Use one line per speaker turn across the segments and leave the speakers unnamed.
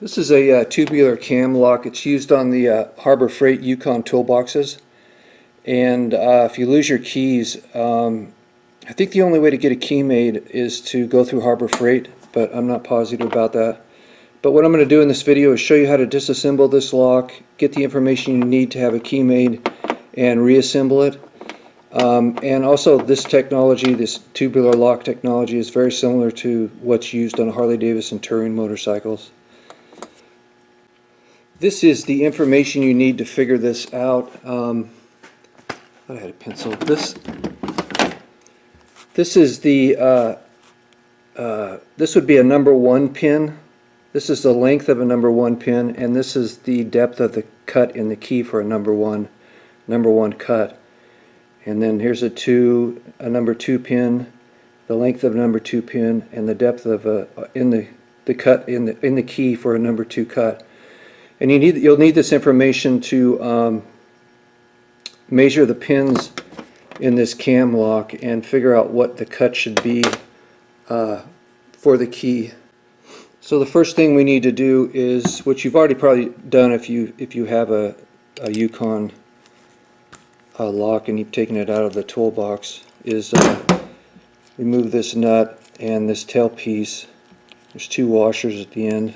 This is a tubular cam lock. It's used on the Harbor Freight Yukon toolboxes. And if you lose your keys, I think the only way to get a key made is to go through Harbor Freight, but I'm not positive about that. But what I'm going to do in this video is show you how to disassemble this lock, get the information you need to have a key made, and reassemble it. And also this technology, this tubular lock technology, is very similar to what's used on Harley Davidson touring motorcycles. This is the information you need to figure this out. I had a pencil. This is the this would be a number 1 pin. This is the length of a number 1 pin, and this is the depth of the cut in the key for a number one cut. And then here's a number 2 pin, the length of a number 2 pin, and the depth of the cut in the key for a number 2 cut. And you'll need this information to measure the pins in this cam lock and figure out what the cut should be for the key. So the first thing we need to do is, which you've already probably done if you have a Yukon lock and you've taken it out of the toolbox, is remove this nut and this tail piece. There's 2 washers at the end.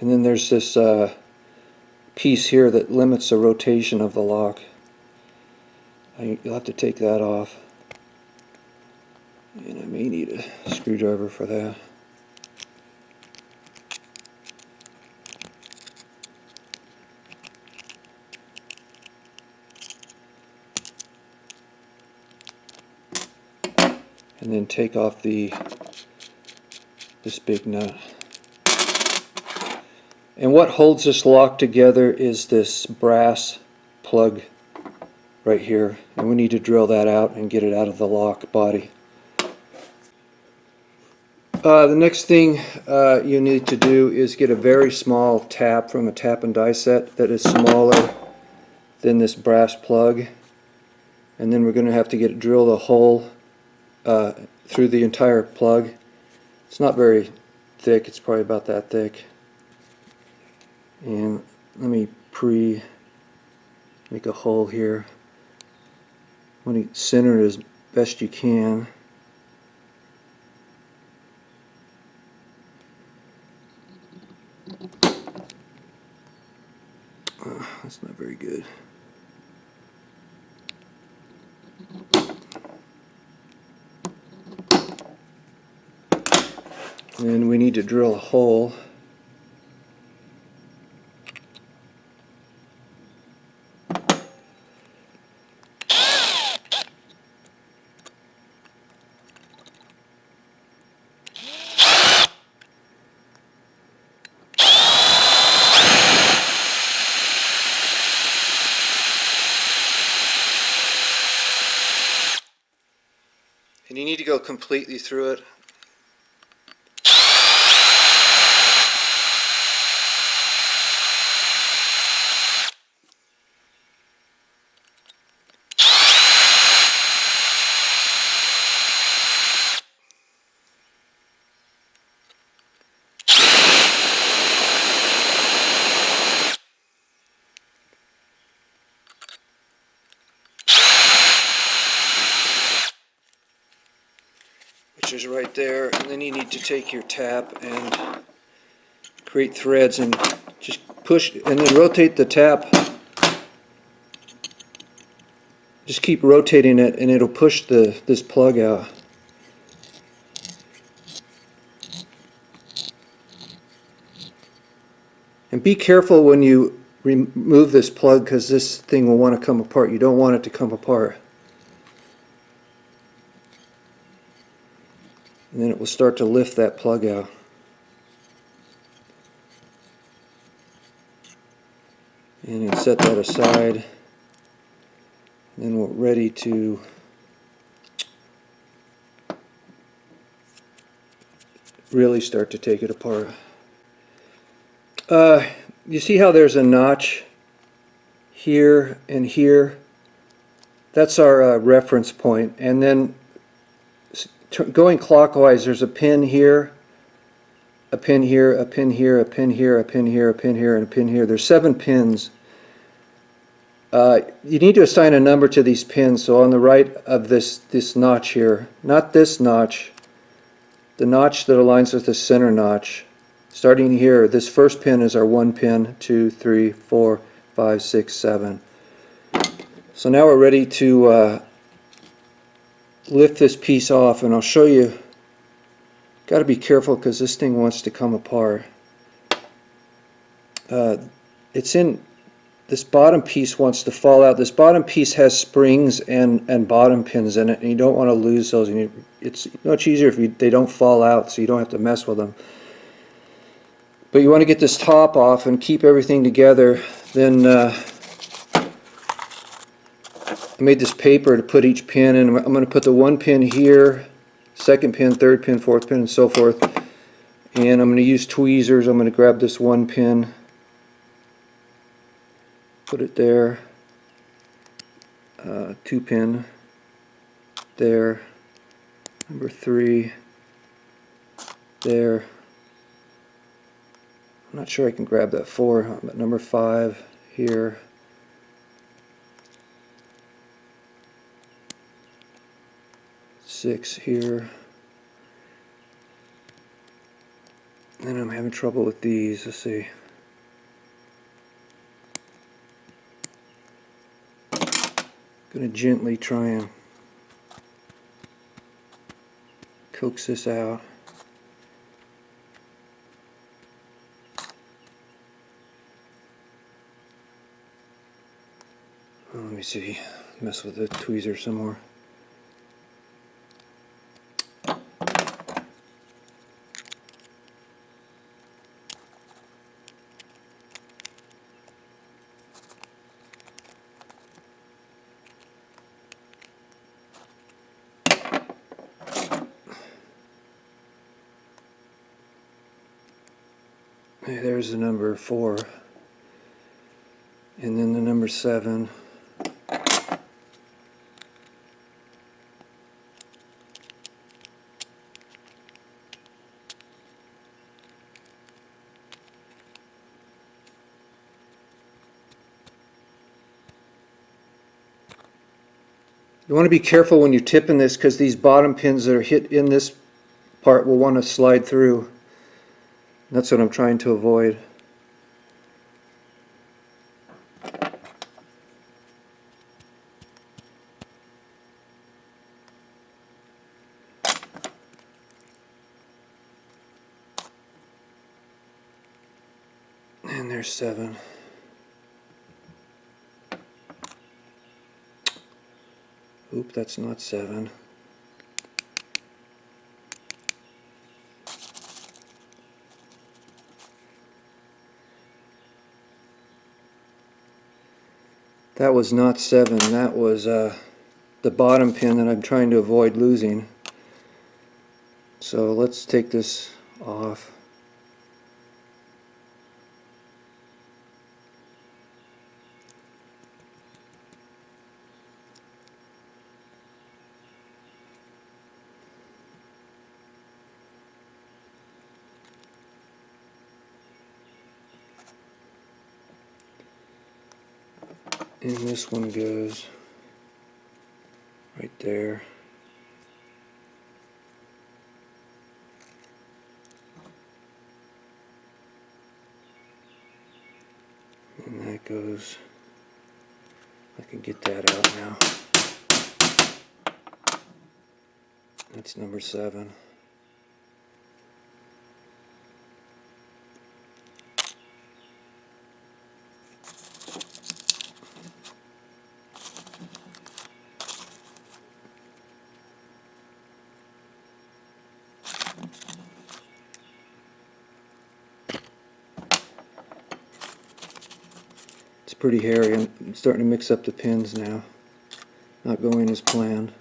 And then there's this piece here that limits the rotation of the lock. You'll have to take that off. And I may need a screwdriver for that. And then take off this big nut. And what holds this lock together is this brass plug right here, and we need to drill that out and get it out of the lock body. The next thing you need to do is get a very small tap from a tap and die set that is smaller than this brass plug, and then we're going to have to drill the hole through the entire plug. It's not very thick, it's probably about that thick. And let me make a hole here. Want to center it as best you can. That's not very good. And we need to drill a hole. And you need to go completely through it. Which is right there, and then you need to take your tap and create threads and just push and then rotate the tap. Just keep rotating it and it'll push this plug out. And be careful when you remove this plug, because this thing will want to come apart. You don't want it to come apart. And then it will start to lift that plug out. And then set that aside. And then we're ready to really start to take it apart. You see how there's a notch here and here? that's our reference point. And then going clockwise, there's a pin here, a pin here, a pin here, a pin here, a pin here, a pin here, and a pin here. There's 7 pins. You need to assign a number to these pins. So on the right of this notch here, not this notch, the notch that aligns with the center notch. Starting here, this first pin is our 1 pin, 2, 3, 4, 5, 6, 7. So now we're ready to lift this piece off, and I'll show you. Got to be careful because this thing wants to come apart. It's in this bottom piece wants to fall out. This bottom piece has springs and bottom pins in it, and you don't want to lose those. And it's much easier if they don't fall out, so you don't have to mess with them. But you want to get this top off and keep everything together. Then I made this paper to put each pin in. I'm going to put the 1 pin here, 2nd pin, 3rd pin, 4th pin, and so forth. And I'm going to use tweezers. I'm going to grab this 1 pin, put it there, 2 pin there, number 3 there. I'm not sure I can grab that 4, but number 5 here. Six here. And I'm having trouble with these. Let's see. Gonna gently try and coax this out. Oh, let me see. Mess with the tweezer some more. There's the number 4, and then the number 7. You want to be careful when you're tipping this, because these bottom pins that are hit in this part will want to slide through. That's what I'm trying to avoid. And there's 7. Oop, that's not 7. That was not 7. That was the bottom pin that I'm trying to avoid losing. So let's take this off. And this one goes right there. And that goes, I can get that out now. That's number 7. It's pretty hairy. I'm starting to mix up the pins now. Not going as planned.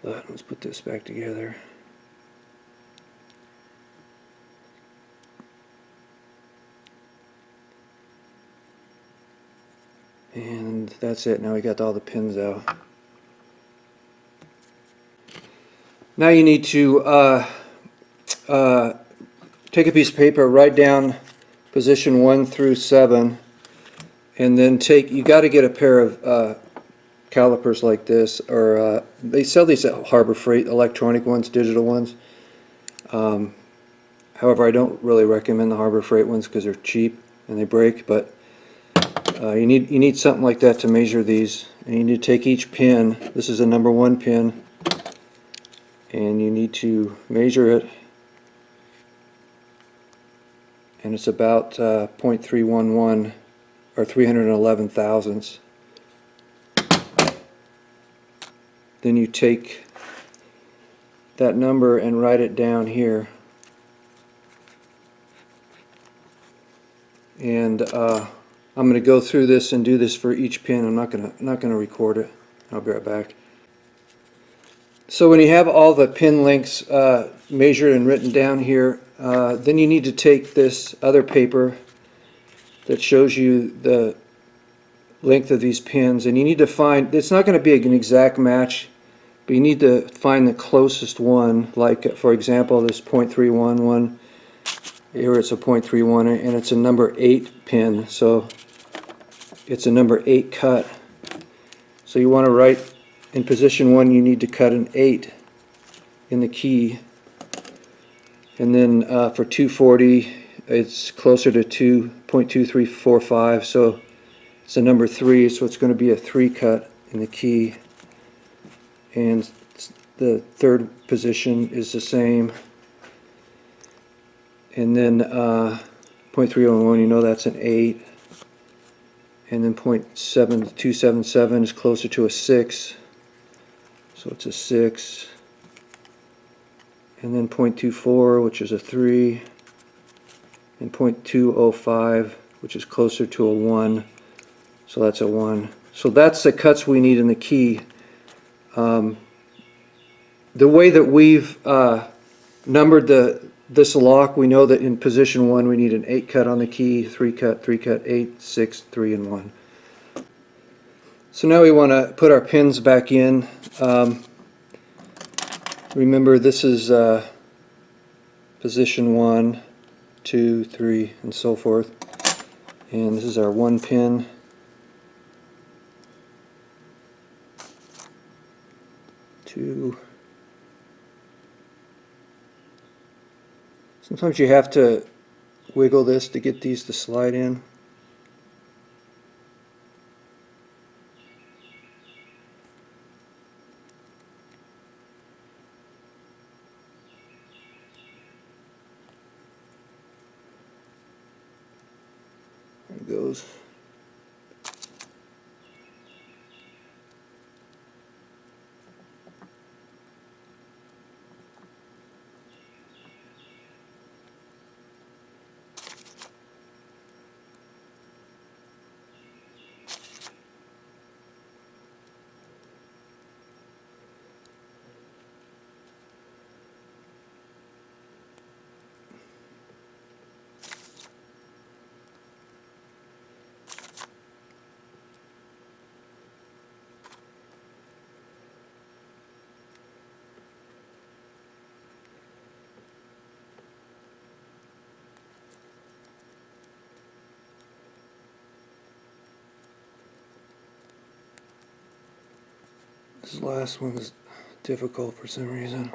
But let's put this back together. And that's it. Now we got all the pins out. Now you need to take a piece of paper, write down position 1 through 7, and then you got to get a pair of calipers like this, or they sell these at Harbor Freight, electronic ones, digital ones. However, I don't really recommend the Harbor Freight ones because they're cheap and they break, but you need something like that to measure these. And you need to take each pin, this is a number 1 pin, and you need to measure it, and it's about 0.311 or 311 thousandths. Then you take that number and write it down here, and I'm going to go through this and do this for each pin. I'm not going to record it. I'll be right back. So when you have all the pin lengths measured and written down here, then you need to take this other paper that shows you the length of these pins, and you need to find, it's not going to be an exact match, but you need to find the closest one. Like for example, this 0.31 one, here it's a 0.31 and it's a number 8 pin, so it's a number 8 cut. So you want to write in position 1, you need to cut an 8 in the key, and then for 240 it's closer to 2.2345, so it's a number 3, so it's going to be a 3 cut in the key, and the third position is the same, and then 0.301, you know that's an 8, and then 0.7277 is closer to a 6, so it's a 6, and then 0.24, which is a 3, and 0.205, which is closer to a 1, so that's a 1. So that's the cuts we need in the key. The way that we've numbered this lock, we know that in position 1 we need an 8 cut on the key, 3 cut, 3 cut, 8, 6, 3, and 1. So now we want to put our pins back in. Remember, this is position 1, 2, 3, and so forth. And this is our 1 pin. 2. Sometimes you have to wiggle this to get these to slide in. There it goes. This last one is difficult for some reason.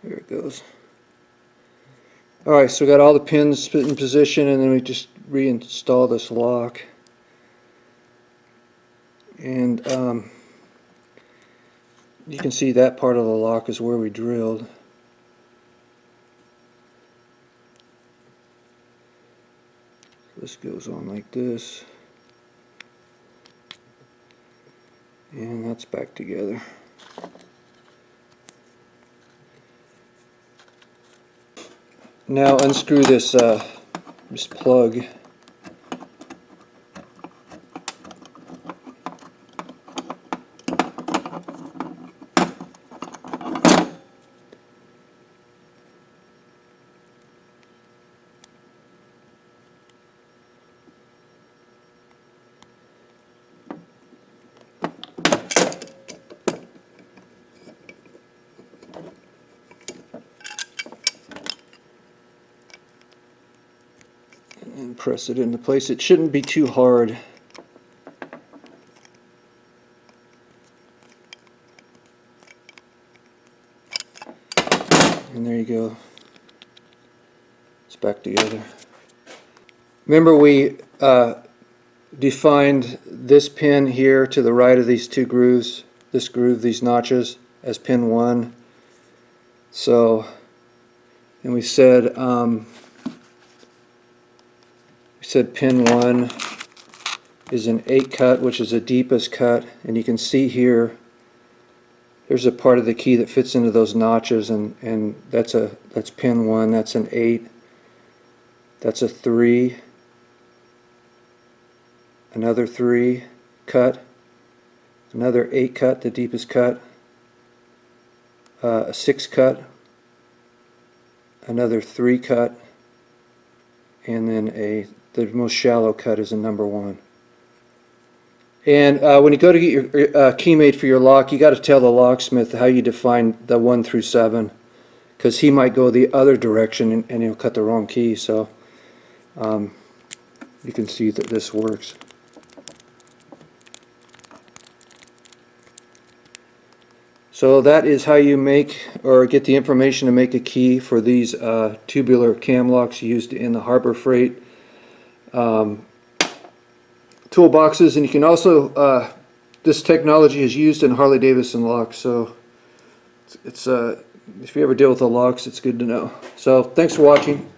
There it goes. Alright, so we got all the pins put in position, and then we just reinstall this lock. And you can see that part of the lock is where we drilled. This goes on like this, and that's back together. Now unscrew this plug. And press it into place. It shouldn't be too hard. And there you go. It's back together. Remember we defined this pin here to the right of these two grooves, this groove, these notches, as pin 1. So, and we said pin 1 is an 8 cut, which is the deepest cut, and you can see here there's a part of the key that fits into those notches, and that's pin 1, that's an 8, that's a 3, another 3 cut, another 8 cut, the deepest cut, a 6 cut, another 3 cut, and then the most shallow cut is a number 1. And when you go to get your key made for your lock, you got to tell the locksmith how you define the 1 through 7, because he might go the other direction and he'll cut the wrong key. So you can see that this works. So that is how you make or get the information to make a key for these tubular cam locks used in the Harbor Freight toolboxes. And you can also, this technology is used in Harley Davidson locks, so it's if you ever deal with the locks, it's good to know. So thanks for watching.